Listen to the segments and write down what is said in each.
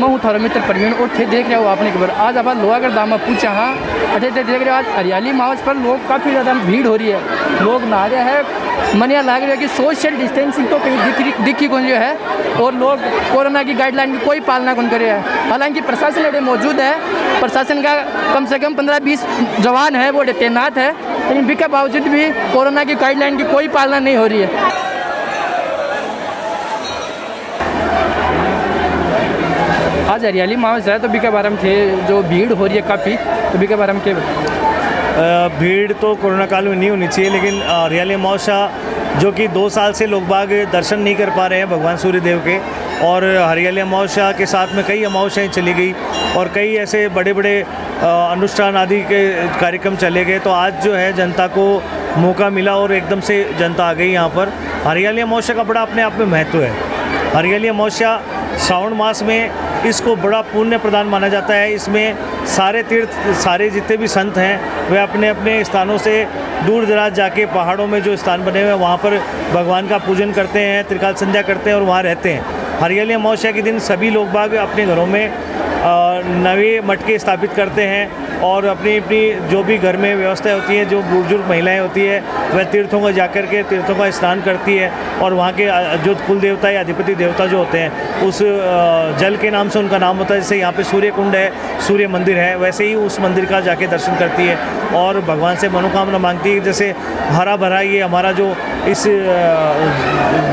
मैं हूँ थारा मित्र प्रवीण और थे देख रहे हो आपने खबर। आज आप लोहागढ़ धाम में पूछा हाँ अठे देख रहे हो आज हरियाली मावस पर लोग काफ़ी ज़्यादा भीड़ हो रही है, लोग नहा रहे हैं। मन यह लग रहा है कि सोशल डिस्टेंसिंग तो कहीं दिखी कौन जो है और लोग कोरोना की गाइडलाइन की कोई पालना कौन करे है। हालांकि प्रशासन अड़े मौजूद है, प्रशासन का कम से कम 15-20 जवान है वो तैनात है, लेकिन भी के बावजूद भी कोरोना की गाइडलाइन की कोई पालना नहीं हो रही है। आज हरियाली मावस है तो भी के बारे में थे जो भीड़ हो रही है काफ़ी, तो भी के बारे में क्या भीड़ तो कोरोना काल में नहीं होनी चाहिए, लेकिन हरियाली अमावस्या जो कि 2 साल से लोग बाग दर्शन नहीं कर पा रहे हैं भगवान सूर्य देव के, और हरियाली अमावस्या के साथ में कई अमावस्याएँ चली गई और कई ऐसे बड़े बड़े अनुष्ठान आदि के कार्यक्रम चले गए। तो आज जो है जनता को मौका मिला और एकदम से जनता आ गई यहाँ पर। हरियाली अमावस्या का बड़ा अपने आप में महत्व है। हरियाली अमावस्या श्रावण मास में इसको बड़ा पुण्य प्रदान माना जाता है। इसमें सारे तीर्थ, सारे जितने भी संत हैं वे अपने अपने स्थानों से दूर दराज जाके पहाड़ों में जो स्थान बने हुए हैं वहाँ पर भगवान का पूजन करते हैं, त्रिकाल संध्या करते हैं और वहाँ रहते हैं। हरियाली अमावस्या के दिन सभी लोग बाग अपने घरों में नवे मटके स्थापित करते हैं और अपनी अपनी जो भी घर में व्यवस्था होती है, जो बुजुर्ग महिलाएं होती है वह तीर्थों को जाकर के तीर्थों का स्नान करती है और वहाँ के जो कुल देवता या अधिपति देवता जो होते हैं उस जल के नाम से उनका नाम होता है। जैसे यहाँ पे सूर्य कुंड है, सूर्य मंदिर है, वैसे ही उस मंदिर का जाके दर्शन करती है और भगवान से मनोकामना मांगती है। जैसे हरा भरा ये हमारा जो इस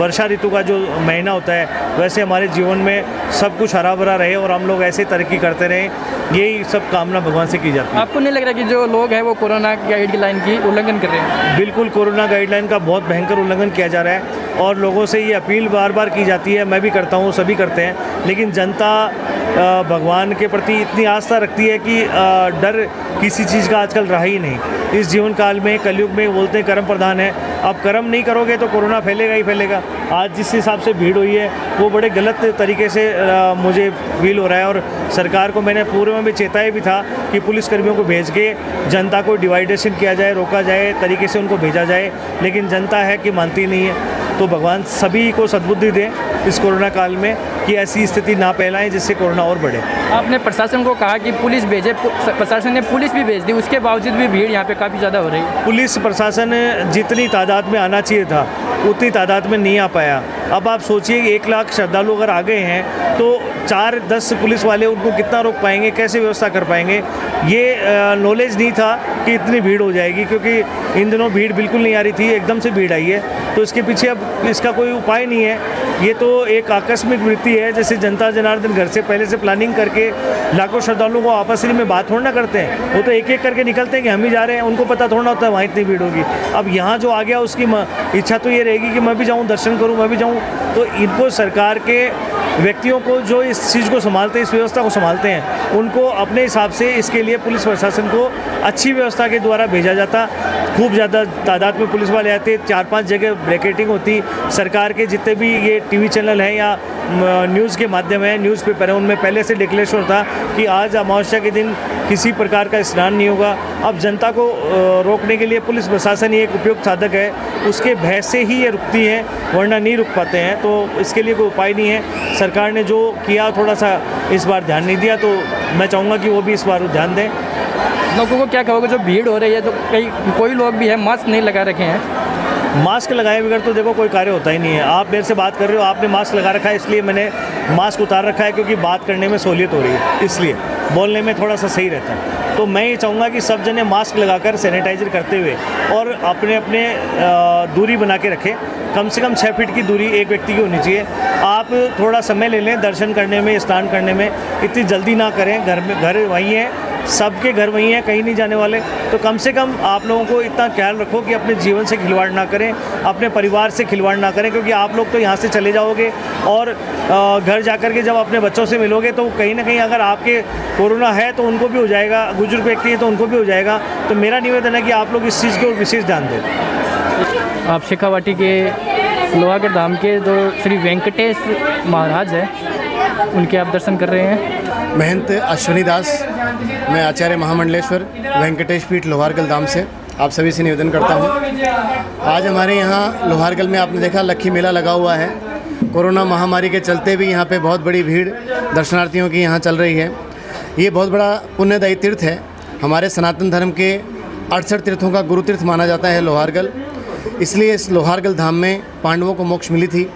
वर्षा ऋतु का जो महीना होता है वैसे हमारे जीवन में सब कुछ हरा भरा रहे और हम लोग ऐसे तरक्की करते रहें, यही सब कामना भगवान से की जाती है। आपको नहीं लग रहा कि जो लोग हैं वो कोरोना गाइडलाइन की उल्लंघन कर रहे हैं? बिल्कुल, कोरोना गाइडलाइन का बहुत भयंकर उल्लंघन किया जा रहा है और लोगों से ये अपील बार बार की जाती है, मैं भी करता हूँ, सभी करते हैं, लेकिन जनता भगवान के प्रति इतनी आस्था रखती है कि डर किसी चीज़ का आजकल रहा ही नहीं। इस जीवन काल में, कलयुग में बोलते हैं कर्म प्रधान है। अब कर्म नहीं करोगे तो कोरोना फैलेगा ही फैलेगा। आज जिस हिसाब से भीड़ हुई है वो बड़े गलत तरीके से मुझे फील हो रहा है और सरकार को मैंने पूर्व में भी चेताया भी था कि पुलिसकर्मियों को भेज के जनता को डिवाइडेशन किया जाए, रोका जाए, तरीके से उनको भेजा जाए, लेकिन जनता है कि मानती नहीं है। तो भगवान सभी को सद्बुद्धि दें इस कोरोना काल में कि ऐसी स्थिति ना फैलाएं जिससे कोरोना और बढ़े। आपने प्रशासन को कहा कि पुलिस भेजे, प्रशासन ने पुलिस भी भेज दी, उसके बावजूद भी भीड़ यहाँ पे काफ़ी ज़्यादा हो रही है। पुलिस प्रशासन जितनी तादाद में आना चाहिए था उतनी तादाद में नहीं आ पाया। अब आप सोचिए कि 1 लाख श्रद्धालु अगर आ गए हैं तो 4-10 पुलिस वाले उनको कितना रोक पाएंगे, कैसे व्यवस्था कर पाएंगे। ये नॉलेज नहीं था कि इतनी भीड़ हो जाएगी, क्योंकि इन दिनों भीड़ बिल्कुल नहीं आ रही थी, एकदम से भीड़ आई है। तो इसके पीछे अब इसका कोई उपाय नहीं है, ये तो एक आकस्मिक वृत्ति है। जैसे जनता जनार्दन घर से पहले से प्लानिंग करके लाखों श्रद्धालुओं को आपस में बात थोड़ा ना करते हैं, वो तो एक एक करके निकलते हैं कि हम ही जा रहे हैं, उनको पता थोड़ा होता है वहाँ इतनी भीड़ होगी। अब यहाँ जो आ गया उसकी इच्छा तो ये रहेगी कि मैं भी जाऊँ, दर्शन करूँ, मैं भी जाऊँ। तो इनको सरकार के व्यक्तियों को जो इस चीज़ को संभालते हैं, इस व्यवस्था को संभालते हैं, उनको अपने हिसाब से इसके लिए पुलिस प्रशासन को अच्छी व्यवस्था के द्वारा भेजा जाता। खूब ज़्यादा तादाद में पुलिस वाले आते, 4-5 जगह ब्रैकेटिंग होती। सरकार के जितने भी ये टीवी चैनल हैं या न्यूज़ के माध्यम है, न्यूज़पेपर है, उनमें पहले से डिक्लेरेशन होता कि आज अमावस्या के दिन किसी प्रकार का स्नान नहीं होगा। अब जनता को रोकने के लिए पुलिस प्रशासन ही एक उपयुक्त साधक है, उसके भय से ही ये रुकती है, वरना नहीं रुक पाते हैं। तो इसके लिए कोई उपाय नहीं है। सरकार ने जो किया थोड़ा सा इस बार ध्यान नहीं दिया, तो मैं चाहूँगा कि वो भी इस बार ध्यान दें। लोगों को क्या कहोगे जो भीड़ हो रही है, तो कोई लोग भी है मास्क नहीं लगा रखे हैं? मास्क लगाए बगैर तो देखो कोई कार्य होता ही नहीं है। आप मेरे से बात कर रहे हो, आपने मास्क लगा रखा है, इसलिए मैंने मास्क उतार रखा है, क्योंकि बात करने में सहूलियत हो रही है, इसलिए बोलने में थोड़ा सा सही रहता है। तो मैं ये चाहूँगा कि सब जने मास्क लगाकर सैनिटाइजर करते हुए और अपने अपने दूरी बना के रखें। कम से कम 6 फीट की दूरी एक व्यक्ति की होनी चाहिए। आप थोड़ा समय ले लें दर्शन करने में, स्नान करने में, इतनी जल्दी ना करें। घर वहीं है, सबके घर वहीं हैं, कहीं नहीं जाने वाले। तो कम से कम आप लोगों को इतना ख्याल रखो कि अपने जीवन से खिलवाड़ ना करें, अपने परिवार से खिलवाड़ ना करें, क्योंकि आप लोग तो यहाँ से चले जाओगे और घर जाकर के जब अपने बच्चों से मिलोगे तो कहीं ना कहीं अगर आपके कोरोना है तो उनको भी हो जाएगा, बुजुर्ग व्यक्ति हैं तो उनको भी हो जाएगा। तो मेरा निवेदन है कि आप लोग इस चीज़ की ओर विशेष ध्यान दें। आप शेखावाटी के लोहागढ़ धाम के जो श्री वेंकटेश महाराज हैं उनके आप दर्शन कर रहे हैं। महंत अश्विनी दास, मैं आचार्य महामंडलेश्वर वेंकटेश पीठ लोहारगल धाम से आप सभी से निवेदन करता हूँ। आज हमारे यहाँ लोहारगल में आपने देखा लक्खी मेला लगा हुआ है। कोरोना महामारी के चलते भी यहाँ पे बहुत बड़ी भीड़ दर्शनार्थियों की यहाँ चल रही है। ये बहुत बड़ा पुण्यदायी तीर्थ है। हमारे सनातन धर्म के 68 तीर्थों का गुरु तीर्थ माना जाता है लोहारगल। इसलिए इस लोहारगल धाम में पांडवों को मोक्ष मिली थी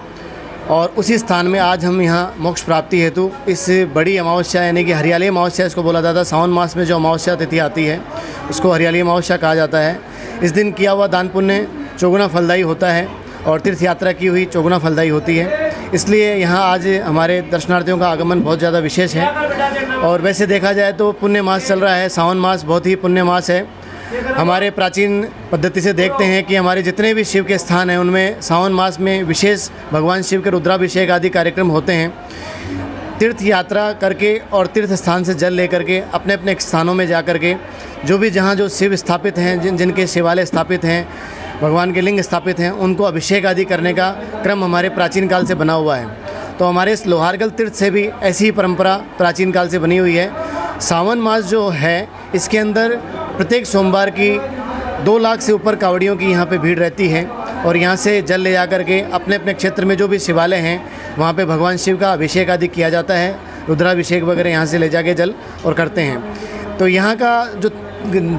और उसी स्थान में आज हम यहाँ मोक्ष प्राप्ति हेतु इस बड़ी अमावस्या यानी कि हरियाली अमावस्या इसको बोला जाता है। सावन मास में जो अमावस्या तिथि आती है उसको हरियाली अमावस्या कहा जाता है। इस दिन किया हुआ दान पुण्य चौगुना फलदायी होता है और तीर्थ यात्रा की हुई चौगुना फलदायी होती है। इसलिए यहाँ आज हमारे दर्शनार्थियों का आगमन बहुत ज़्यादा विशेष है। और वैसे देखा जाए तो पुण्य मास चल रहा है, सावन मास बहुत ही पुण्य मास है। हमारे प्राचीन पद्धति से देखते हैं कि हमारे जितने भी शिव के स्थान हैं उनमें सावन मास में विशेष भगवान शिव के रुद्राभिषेक आदि कार्यक्रम होते हैं। तीर्थ यात्रा करके और तीर्थ स्थान से जल लेकर के अपने अपने स्थानों में जा कर के जहाँ जो शिव स्थापित हैं, जिनके शिवालय स्थापित हैं, भगवान के लिंग स्थापित हैं, उनको अभिषेक आदि करने का क्रम हमारे प्राचीन काल से बना हुआ है। तो हमारे इस लोहारगल तीर्थ से भी ऐसी ही परंपरा प्राचीन काल से बनी हुई है। सावन मास जो है इसके अंदर प्रत्येक सोमवार की 2 लाख से ऊपर कावड़ियों की यहाँ पे भीड़ रहती है और यहाँ से जल ले जा कर के अपने अपने क्षेत्र में जो भी शिवालय हैं वहाँ पे भगवान शिव का अभिषेक आदि किया जाता है। रुद्राभिषेक वगैरह यहाँ से ले जाके जल और करते हैं। तो यहाँ का जो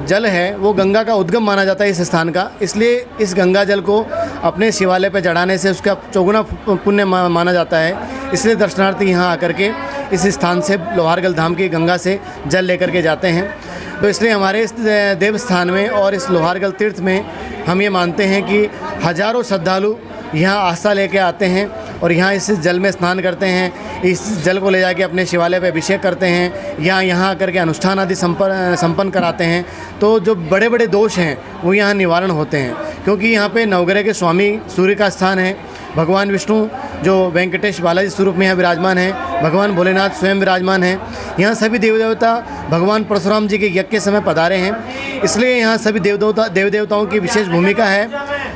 जल है वो गंगा का उद्गम माना जाता है इस स्थान का। इसलिए इस गंगा जल को अपने शिवालय पर चढ़ाने से उसका चौगुना पुण्य माना जाता है। इसलिए दर्शनार्थी यहाँ आकर के इस स्थान से लोहारगल धाम की गंगा से जल लेकर के जाते हैं। तो इसलिए हमारे इस देव स्थान में और इस लोहारगल तीर्थ में हम ये मानते हैं कि हज़ारों श्रद्धालु यहाँ आस्था लेके आते हैं और यहाँ इस जल में स्नान करते हैं। इस जल को ले जाके अपने शिवालय पे अभिषेक करते हैं या यहाँ आकर के अनुष्ठान आदि संपन्न कराते हैं। तो जो बड़े बड़े दोष हैं वो यहाँ निवारण होते हैं, क्योंकि यहाँ पे नवग्रह के स्वामी सूर्य का स्थान है। भगवान विष्णु जो वेंकटेश बालाजी स्वरूप में यहाँ विराजमान है, भगवान भोलेनाथ स्वयं विराजमान हैं। यहाँ सभी देव देवता भगवान परशुराम जी के यज्ञ के समय पधारे हैं। इसलिए यहाँ सभी देव देवताओं की विशेष भूमिका है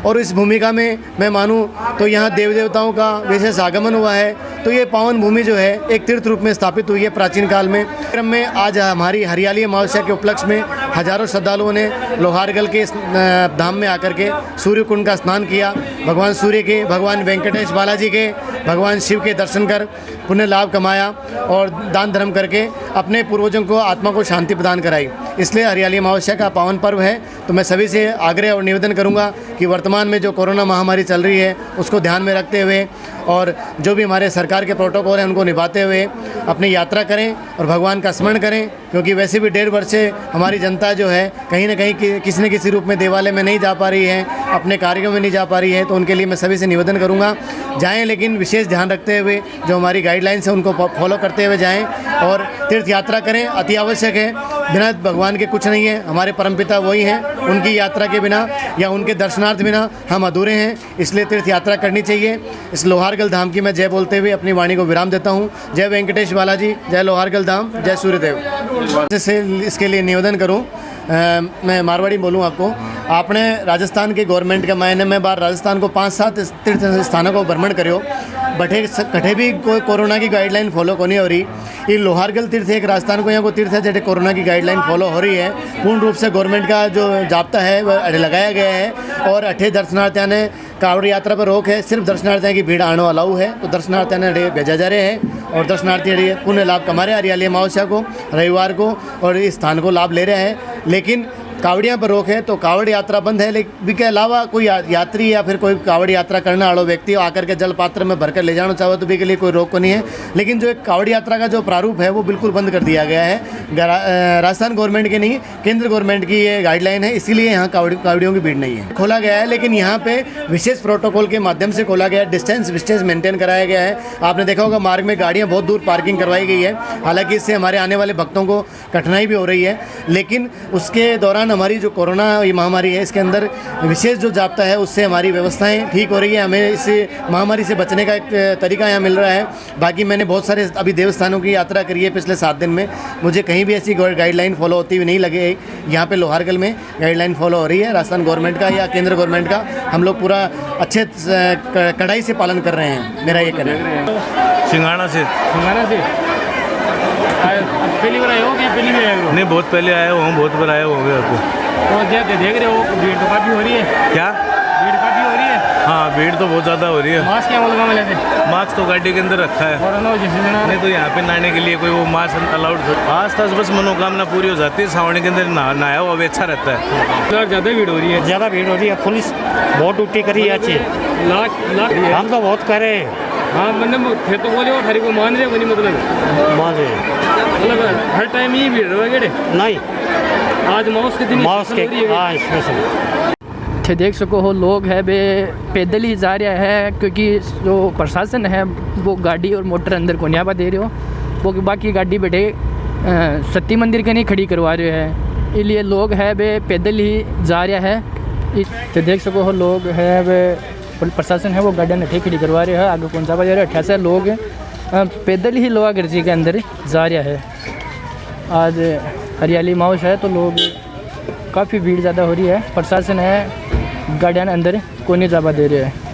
और इस भूमिका में मैं मानूँ तो यहाँ देव देवताओं का विशेष आगमन हुआ है। तो ये पावन भूमि जो है एक तीर्थ रूप में स्थापित हुई है प्राचीन काल में। क्रम में आज हमारी हरियाली अमावस्या के उपलक्ष्य में हज़ारों श्रद्धालुओं ने लोहारगल के धाम में आकर के सूर्य कुंड का स्नान किया। भगवान सूर्य के, भगवान वेंकटेश बालाजी के, भगवान शिव के दर्शन कर पुण्य लाभ कमाया और दान धर्म करके अपने पूर्वजों को, आत्मा को शांति प्रदान कराई। इसलिए हरियाली अमावस्या का पावन पर्व है। तो मैं सभी से आग्रह और निवेदन करूंगा कि वर्तमान में जो कोरोना महामारी चल रही है उसको ध्यान में रखते हुए और जो भी हमारे सरकार के प्रोटोकॉल हैं उनको निभाते हुए अपनी यात्रा करें और भगवान का स्मरण करें। क्योंकि वैसे भी 1.5 वर्ष से हमारी जनता जो है कहीं ना कहीं किसी न किसी रूप में देवालय में नहीं जा पा रही है, अपने कार्यों में नहीं जा पा रही है। तो उनके लिए मैं सभी से निवेदन करूंगा जाएं, लेकिन विशेष ध्यान रखते हुए जो हमारी गाइडलाइंस है उनको फॉलो करते हुए जाएं और तीर्थ यात्रा करें। अति आवश्यक है, बिना भगवान के कुछ नहीं है। हमारे परमपिता वही हैं, उनकी यात्रा के बिना या उनके दर्शनार्थ बिना हम अधूरे हैं। इसलिए तीर्थ यात्रा करनी चाहिए। इस लोहारगल धाम की मैं जय बोलते हुए अपनी वाणी को विराम देता हूँ। जय वेंकटेश बालाजी, जय लोहारगल धाम, जय सूर्यदेव। जैसे इसके लिए निवेदन करूँ, मैं मारवाड़ी बोलूँ आपको। आपने राजस्थान के गवर्नमेंट के मायने में बार राजस्थान को 5-7 तीर्थ स्थानों को भ्रमण करो, बटे कठे भी कोई कोरोना की गाइडलाइन फॉलो को नहीं हो रही। ये लोहारगल तीर्थ एक राजस्थान को यहाँ को तीर्थ है जैसे कोरोना की गाइडलाइन फॉलो हो रही है। पूर्ण रूप से गवर्नमेंट का जो जाब्ता है वह लगाया गया है और 8 दर्शनार्थियों ने कावड़ यात्रा पर रोक है। सिर्फ दर्शनार्थियों की भीड़ आने अलाउ है। तो दर्शनार्थियों ने भेजा जा रहे हैं और दर्शनार्थी पुण्य लाभ कमा रहे हैं हरियाली अमावस्या को, रविवार को, और इस स्थान को लाभ ले रहे हैं। लेकिन कावड़ियाँ पर रोक है तो कावड़ यात्रा बंद है। लेकिन के अलावा कोई यात्री या फिर कोई कावड़ यात्रा करने वाला व्यक्ति आकर के जल पात्र में भरकर ले जाना चाहो तो भी के लिए कोई रोक को नहीं है। लेकिन जो एक कावड़ यात्रा का जो प्रारूप है वो बिल्कुल बंद कर दिया गया है। राजस्थान गवर्नमेंट की नहीं, केंद्र गवर्नमेंट की ये गाइडलाइन है, इसीलिए यहाँ कावड़ियों की भीड़ नहीं है। खोला गया है लेकिन यहाँ पे विशेष प्रोटोकॉल के माध्यम से खोला गया है। डिस्टेंस मेंटेन कराया गया है। आपने देखा होगा मार्ग में गाड़ियाँ बहुत दूर पार्किंग करवाई गई है। हालांकि इससे हमारे आने वाले भक्तों को कठिनाई भी हो रही है, लेकिन उसके दौरान हमारी जो कोरोना ये महामारी है इसके अंदर विशेष जो जाब्ता है उससे हमारी व्यवस्थाएं ठीक हो रही है। हमें इस महामारी से बचने का एक तरीका यहाँ मिल रहा है। बाकी मैंने बहुत सारे अभी देवस्थानों की यात्रा करी है पिछले 7 दिन में, मुझे कहीं भी ऐसी गाइडलाइन फॉलो होती हुई नहीं लगे। यहाँ पे लोहारगल में गाइडलाइन फॉलो हो रही है राजस्थान गवर्नमेंट का या केंद्र गवर्नमेंट का। हम लोग पूरा अच्छे कड़ाई से पालन कर रहे हैं। मेरा ये कहना है। सिंघाड़ा से पहली बार आए हो क्या? पहली बार आए हो? नहीं, बहुत पहले आया हूँ, बहुत बार आया हो गया आपको। तो देख रहे हो भीड़ तो काफ़ी हो रही है। क्या भीड़ काफ़ी हो रही है? हाँ भीड़ तो बहुत ज़्यादा हो रही है। मास्क क्या बोलूँगा मैंने मास्क तो गाड़ी के अंदर रखा है, कोरोना नहीं तो यहाँ पे नहाने के लिए कोई वो मास्क अलाउड। आस पास बस मनोकामना पूरी हो जाती है, सावने के अंदर नहाया हुआ भी अच्छा रहता है। ज़्यादा भीड़ हो रही है, ज़्यादा भीड़ हो रही है। पुलिस बहुत ड्यूटी करी है अच्छी। हम तो बहुत करे हाँ मतलब फिर तो बोले वो थारी को मान रहे बनी मतलब माजे हर टाइम ही भीड़ रहे नहीं आज माउस के दिन माउस के हाँ स्पेशल थे देख सको हो लोग है बे पैदल ही जा रहा है क्योंकि जो प्रशासन है वो गाड़ी और मोटर अंदर को नहीं दे रहे हो, वो बाकी गाड़ी बैठे सती मंदिर के नहीं खड़ी करवा रहे हैं, इसलिए लोग है बे पैदल ही जा रहा है। तो देख सको हो लोग है वे प्रशासन है वो गाड़ियाँ नहीं खड़ी करवा रहे हैं, आगे कौन सा बजा रहे हैं, 88 लोग पैदल ही लोहागढ़ के अंदर जा रहा है। आज हरियाली माउस है तो लोग काफ़ी भीड़ ज़्यादा हो रही है, प्रशासन है गाड़ियाँ अंदर को नहीं जावा दे रहे हैं।